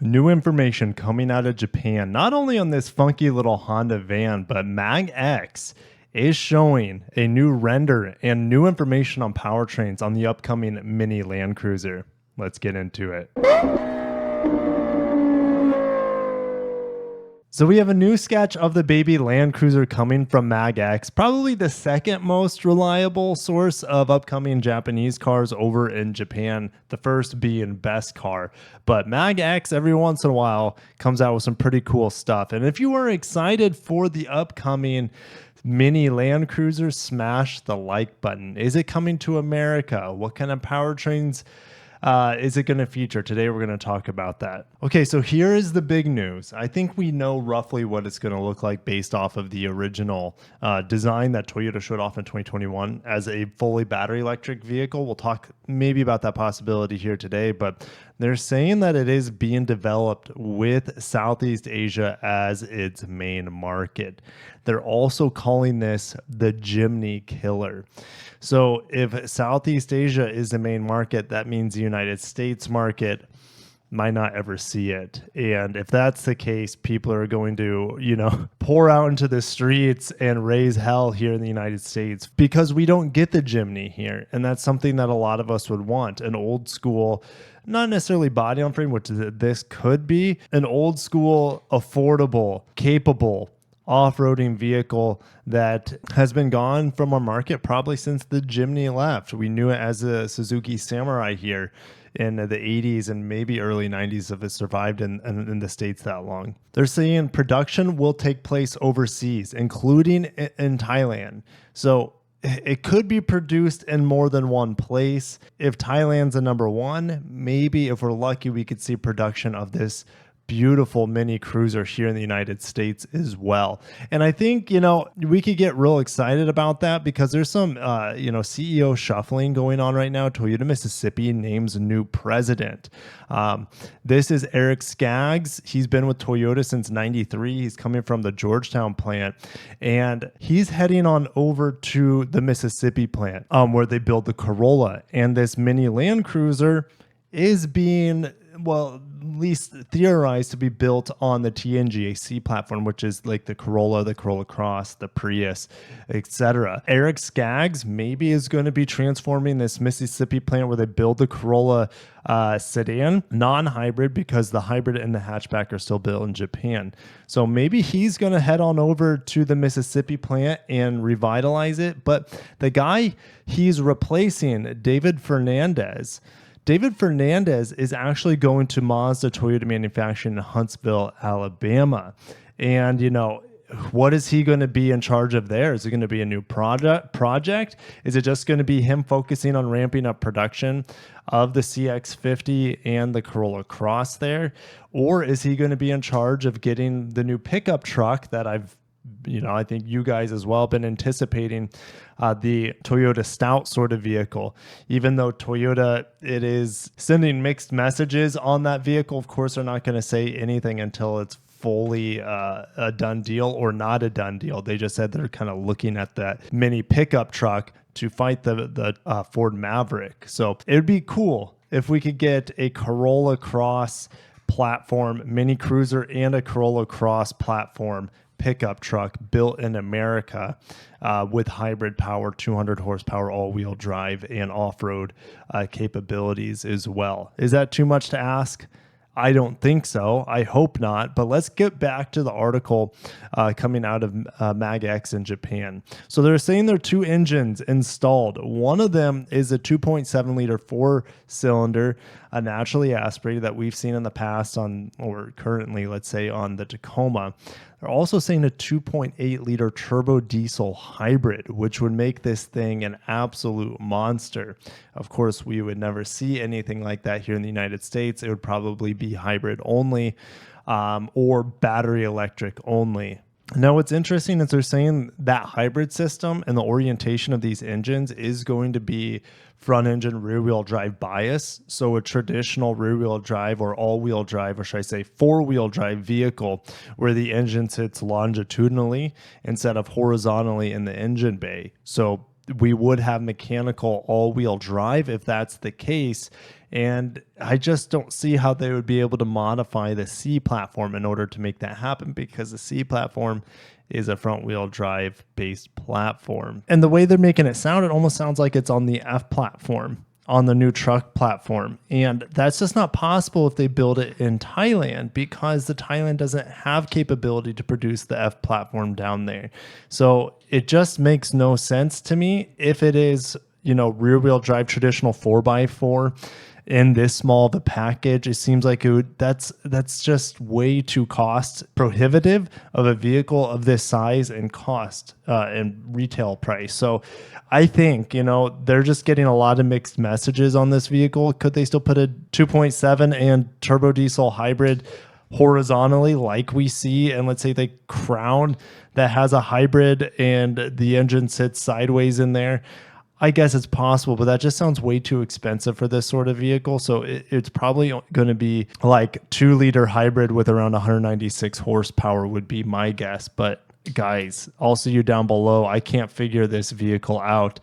New information coming out of Japan, not only on this funky little Honda van, but Mag X is showing a new render and new information on powertrains on the upcoming Mini Land Cruiser. Let's get into it. So we have a new sketch of the baby Land Cruiser coming from Mag X, probably the second most reliable source of upcoming Japanese cars over in Japan, the first being Best Car. But Mag X every once in a while comes out with some pretty cool stuff. And if you are excited for the upcoming Mini Land Cruiser, smash the like button. Is it coming to America? What kind of powertrains is it going to feature? Today, we're going to talk about that. Okay, so here is the big news. I think we know roughly what it's going to look like based off of the original design that Toyota showed off in 2021 as a fully battery electric vehicle. We'll talk maybe about that possibility here today, but they're saying that it is being developed with Southeast Asia as its main market. They're also calling this the Jimny Killer. So if Southeast Asia is the main market, that means the United States market might not ever see it. And if that's the case, people are going to, pour out into the streets and raise hell here in the United States because we don't get the Jimny here. And that's something that a lot of us would want, an old school, not necessarily body on frame, which this could be, an old school, affordable, capable off-roading vehicle that has been gone from our market probably since the Jimny left. We knew it as a Suzuki Samurai here in the 80s and maybe early 90s if it survived in the States that long. They're saying production will take place overseas, including in Thailand. So it could be produced in more than one place. If Thailand's a number one, maybe if we're lucky, we could see production of this beautiful mini cruiser here in the United States as well. And I think, we could get real excited about that because there's some, CEO shuffling going on right now. Toyota Mississippi names a new president. This is Eric Skaggs. He's been with Toyota since 93. He's coming from the Georgetown plant and he's heading on over to the Mississippi plant where they build the Corolla. And this mini Land Cruiser is being, at least theorized to be built on the TNGAC platform, which is like the Corolla Cross, the Prius, etc. Eric Skaggs maybe is going to be transforming this Mississippi plant where they build the Corolla sedan, non-hybrid, because the hybrid and the hatchback are still built in Japan. So maybe he's going to head on over to the Mississippi plant and revitalize it. But the guy he's replacing, David Fernandez is actually going to Mazda Toyota manufacturing in Huntsville, Alabama. And, what is he going to be in charge of there? Is it going to be a new project? Is it just going to be him focusing on ramping up production of the CX-50 and the Corolla Cross there? Or is he going to be in charge of getting the new pickup truck that I think you guys as well been anticipating, the Toyota Stout sort of vehicle. Even though Toyota, it is sending mixed messages on that vehicle. Of course, they're not going to say anything until it's fully a done deal or not a done deal. They just said they're kind of looking at that mini pickup truck to fight the Ford Maverick. So it would be cool if we could get a Corolla Cross platform mini cruiser and a Corolla Cross platform pickup truck built in America with hybrid power, 200 horsepower, all-wheel drive, and off-road capabilities as well. Is that too much to ask? I don't think so. I hope not. But let's get back to the article coming out of Mag X in Japan. So they're saying there are two engines installed. One of them is a 2.7 liter four-cylinder, naturally aspirated that we've seen in the past or currently, let's say, on the Tacoma. They're also saying a 2.8 liter turbo diesel hybrid, which would make this thing an absolute monster. Of course, we would never see anything like that here in the United States. It would probably be hybrid only or battery electric only. Now, what's interesting is they're saying that hybrid system and the orientation of these engines is going to be front engine rear wheel drive bias. So a traditional rear wheel drive or all wheel drive, or should I say four wheel drive vehicle where the engine sits longitudinally instead of horizontally in the engine bay. So we would have mechanical all-wheel drive if that's the case. And I just don't see how they would be able to modify the C platform in order to make that happen, because the C platform is a front-wheel drive based platform. And the way they're making it sound, it almost sounds like it's on the F platform, on the new truck platform. And that's just not possible if they build it in Thailand, because the Thailand doesn't have capability to produce the F platform down there. So it just makes no sense to me if it is, rear wheel drive traditional 4x4 in this small of a package. It seems like that's just way too cost prohibitive of a vehicle of this size and cost and retail price. So I think, they're just getting a lot of mixed messages on this vehicle. Could they still put a 2.7 and turbo diesel hybrid horizontally like we see? And let's say the Crown that has a hybrid and the engine sits sideways in there. I guess it's possible, but that just sounds way too expensive for this sort of vehicle. So it's probably going to be like 2-liter hybrid with around 196 horsepower would be my guess. But guys, I'll see you down below. I can't figure this vehicle out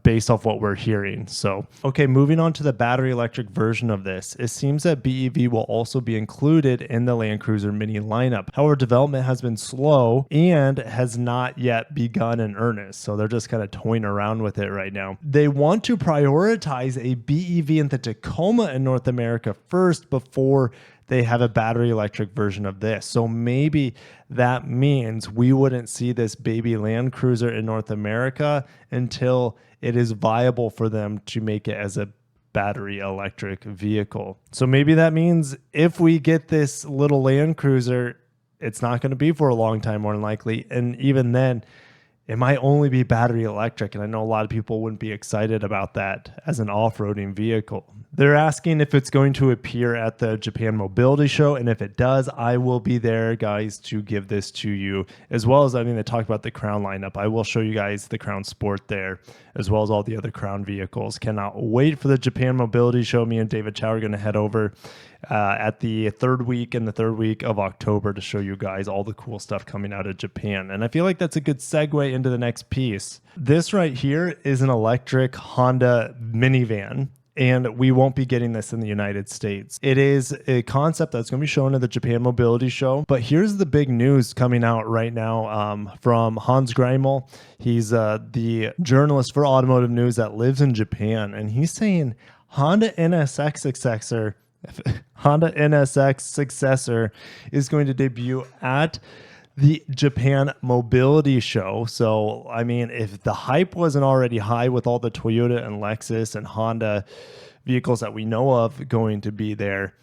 based off what we're hearing. So, okay, moving on to the battery electric version of this. It seems that BEV will also be included in the Land Cruiser Mini lineup. However, development has been slow and has not yet begun in earnest. So they're just kind of toying around with it right now. They want to prioritize a BEV in the Tacoma in North America first before they have a battery electric version of this. So maybe that means we wouldn't see this baby Land Cruiser in North America until it is viable for them to make it as a battery electric vehicle. So maybe that means if we get this little Land Cruiser, it's not going to be for a long time, more than likely. And even then, it might only be battery electric. And I know a lot of people wouldn't be excited about that as an off-roading vehicle. They're asking if it's going to appear at the Japan Mobility Show. And if it does, I will be there, guys, to give this to you. As well as, they talk about the Crown lineup. I will show you guys the Crown Sport there, as well as all the other Crown vehicles. Cannot wait for the Japan Mobility Show. Me and David Chow are going to head over at the third week of October to show you guys all the cool stuff coming out of Japan. And I feel like that's a good segue into the next piece. This right here is an electric Honda minivan, and we won't be getting this in the United States. It is a concept that's going to be shown at the Japan Mobility Show. But here's the big news coming out right now from Hans Greimel. He's the journalist for Automotive News that lives in Japan, and he's saying Honda NSX successor is going to debut at the Japan Mobility Show. So, if the hype wasn't already high with all the Toyota and Lexus and Honda vehicles that we know of going to be there,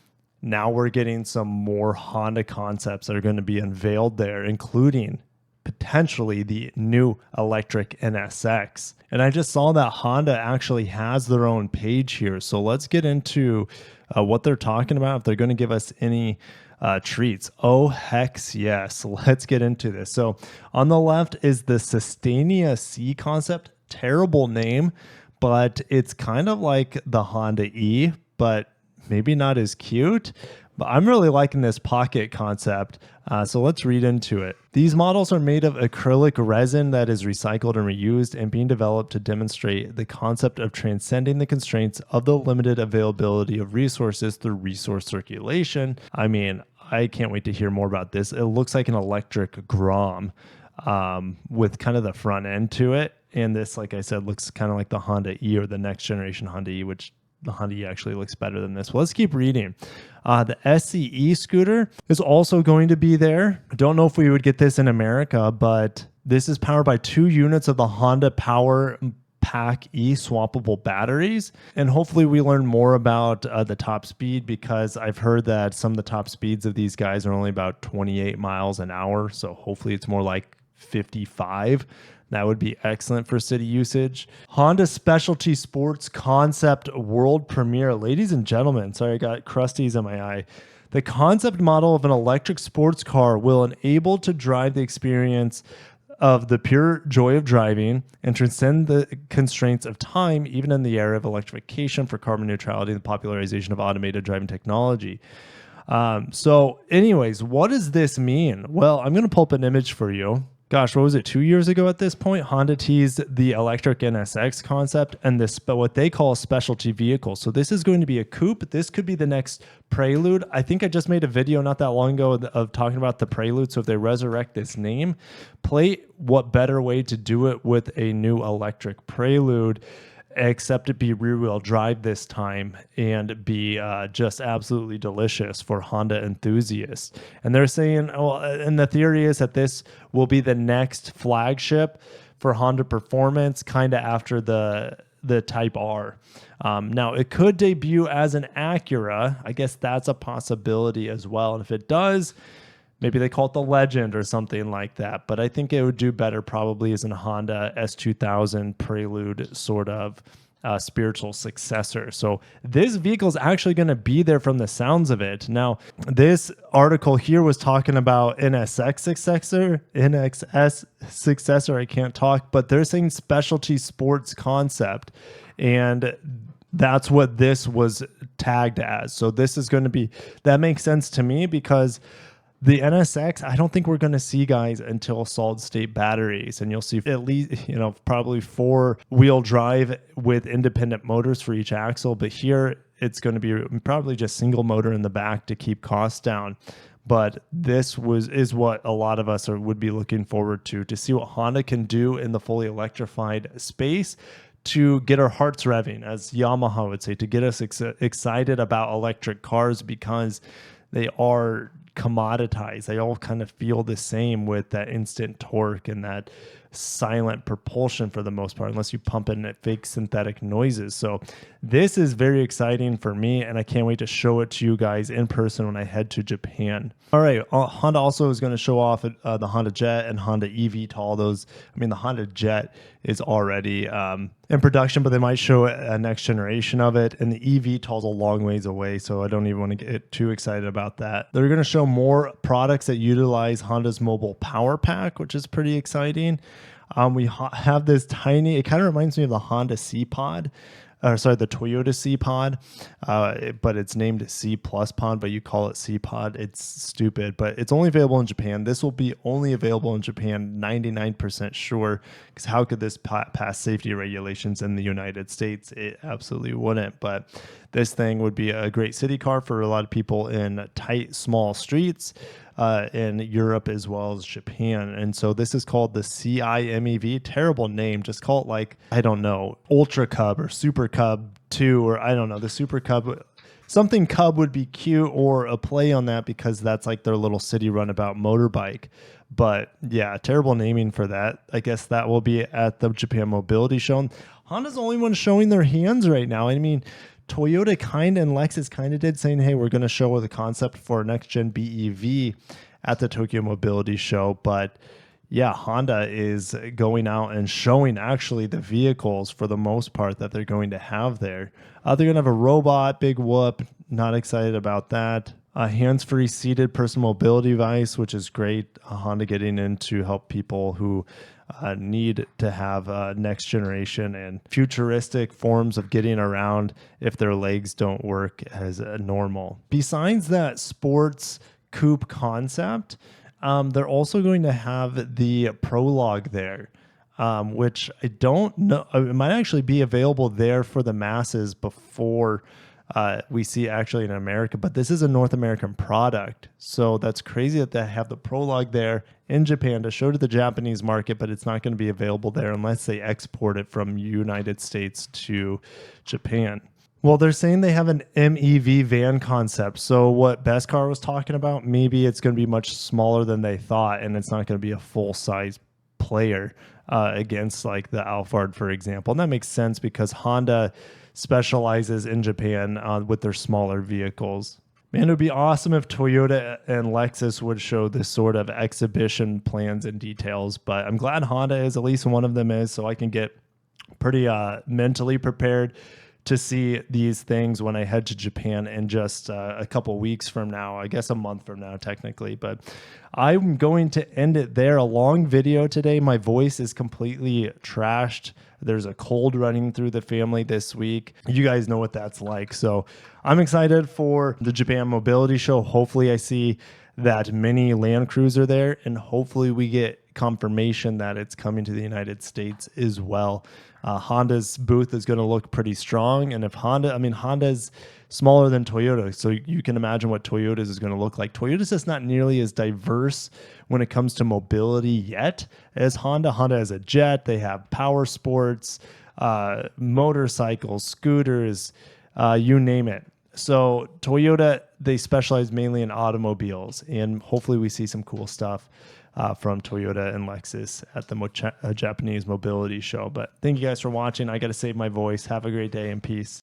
now we're getting some more Honda concepts that are going to be unveiled there, including potentially the new electric NSX. And I just saw that Honda actually has their own page here. So let's get into what they're talking about, if they're going to give us any treats. Oh, heck yes. Let's get into this. So on the left is the Sustainia C concept. Terrible name, but it's kind of like the Honda E, but maybe not as cute. But I'm really liking this pocket concept. So let's read into it. These models are made of acrylic resin that is recycled and reused and being developed to demonstrate the concept of transcending the constraints of the limited availability of resources through resource circulation. I can't wait to hear more about this. It looks like an electric Grom with kind of the front end to it. And this, like I said, looks kind of like the Honda E or the next generation Honda E, which the Honda E actually looks better than this. Well, let's keep reading. The SCE scooter is also going to be there. I don't know if we would get this in America, but this is powered by 2 units of the Honda Power Pack E swappable batteries. And hopefully we learn more about the top speed, because I've heard that some of the top speeds of these guys are only about 28 miles an hour. So hopefully it's more like 55. That would be excellent for city usage. Honda Specialty Sports Concept World Premiere. Ladies and gentlemen, sorry, I got crusties in my eye. The concept model of an electric sports car will enable to drive the experience of the pure joy of driving and transcend the constraints of time, even in the era of electrification, for carbon neutrality and the popularization of automated driving technology. So anyways, what does this mean? Well, I'm going to pull up an image for you. gosh, what was it, 2 years ago at this point, Honda teased the electric NSX concept and this, but what they call a specialty vehicle. So this is going to be a coupe. This could be the next Prelude. I think I just made a video not that long ago of talking about the Prelude. So if they resurrect this name, what better way to do it with a new electric Prelude, except it be rear-wheel drive this time and be just absolutely delicious for Honda enthusiasts. And they're saying, well, and the theory is that this will be the next flagship for Honda Performance, kind of after the Type R. Now, it could debut as an Acura. I guess that's a possibility as well. And if it does, maybe they call it the Legend or something like that. But I think it would do better probably as a Honda S2000 Prelude sort of spiritual successor. So this vehicle is actually going to be there from the sounds of it. Now, this article here was talking about NSX successor. I can't talk, but they're saying specialty sports concept. And that's what this was tagged as. So this is going to be, that makes sense to me because the NSX, I don't think we're going to see, guys, until solid state batteries. And you'll see at least, probably 4-wheel drive with independent motors for each axle. But here it's going to be probably just single motor in the back to keep costs down. But this is what a lot of us would be looking forward to see what Honda can do in the fully electrified space to get our hearts revving, as Yamaha would say, to get us excited about electric cars, because they are commoditized. They all kind of feel the same with that instant torque and that silent propulsion for the most part, unless you pump in fake synthetic noises. So this is very exciting for me, and I can't wait to show it to you guys in person when I head to Japan. All right, Honda also is going to show off the Honda Jet and Honda EV to all those. I mean, the Honda Jet is already in production, but they might show a next generation of it, and the EV is a long ways away, so I don't even want to get too excited about that. They're going to show more products that utilize Honda's mobile power pack, which is pretty exciting. We have this tiny, it kind of reminds me of the Honda C-Pod, the Toyota C-Pod, but it's named C Plus Pod, but you call it C-Pod. It's stupid, but it's only available in Japan. This will be only available in Japan, 99% sure, because how could this pass safety regulations in the United States? It absolutely wouldn't, but this thing would be a great city car for a lot of people in tight, small streets, in Europe as well as Japan. And so this is called the CIMEV. Terrible name. Just call it like, I don't know, Ultra Cub or Super Cub 2, or I don't know, the Super Cub. Something Cub would be cute, or a play on that, because that's like their little city runabout motorbike. But yeah, terrible naming for that. I guess that will be at the Japan Mobility Show. Honda's the only one showing their hands right now. I mean, Toyota and Lexus did, saying, hey, we're going to show the concept for next gen BEV at the Tokyo Mobility Show. But yeah, Honda is going out and showing actually the vehicles for the most part that they're going to have there. They're going to have a robot, big whoop. Not excited about that. A hands-free seated personal mobility device, which is great. Honda getting in to help people who need to have next generation and futuristic forms of getting around if their legs don't work as normal. Besides that sports coupe concept, they're also going to have the Prologue there, which I don't know. It might actually be available there for the masses before we see actually in America, but this is a North American product. So that's crazy that they have the Prologue there in Japan to show to the Japanese market, but it's not going to be available there unless they export it from United States to Japan. Well, they're saying they have an MEV van concept. So what Beskar was talking about, maybe it's going to be much smaller than they thought, and it's not going to be a full-size player against like the Alphard, for example. And that makes sense because Honda specializes in Japan with their smaller vehicles. Man, it would be awesome if Toyota and Lexus would show this sort of exhibition plans and details, but I'm glad Honda is, at least one of them is, so I can get pretty mentally prepared to see these things when I head to Japan in just a couple weeks from now, I guess a month from now technically. But I'm going to end it there. A long video today. My voice is completely trashed. There's a cold running through the family this week. You guys know what that's like. So I'm excited for the Japan Mobility Show. Hopefully I see that mini Land Cruiser there, and hopefully we get confirmation that it's coming to the United States as well. Honda's booth is going to look pretty strong. And if Honda's smaller than Toyota, so you can imagine what Toyota's is going to look like. Toyota's just not nearly as diverse when it comes to mobility yet as Honda. Honda has a Jet, they have power sports, motorcycles, scooters, you name it. So Toyota, they specialize mainly in automobiles, and hopefully we see some cool stuff from Toyota and Lexus at the Japanese mobility show. But thank you guys for watching. I got to save my voice. Have a great day and peace.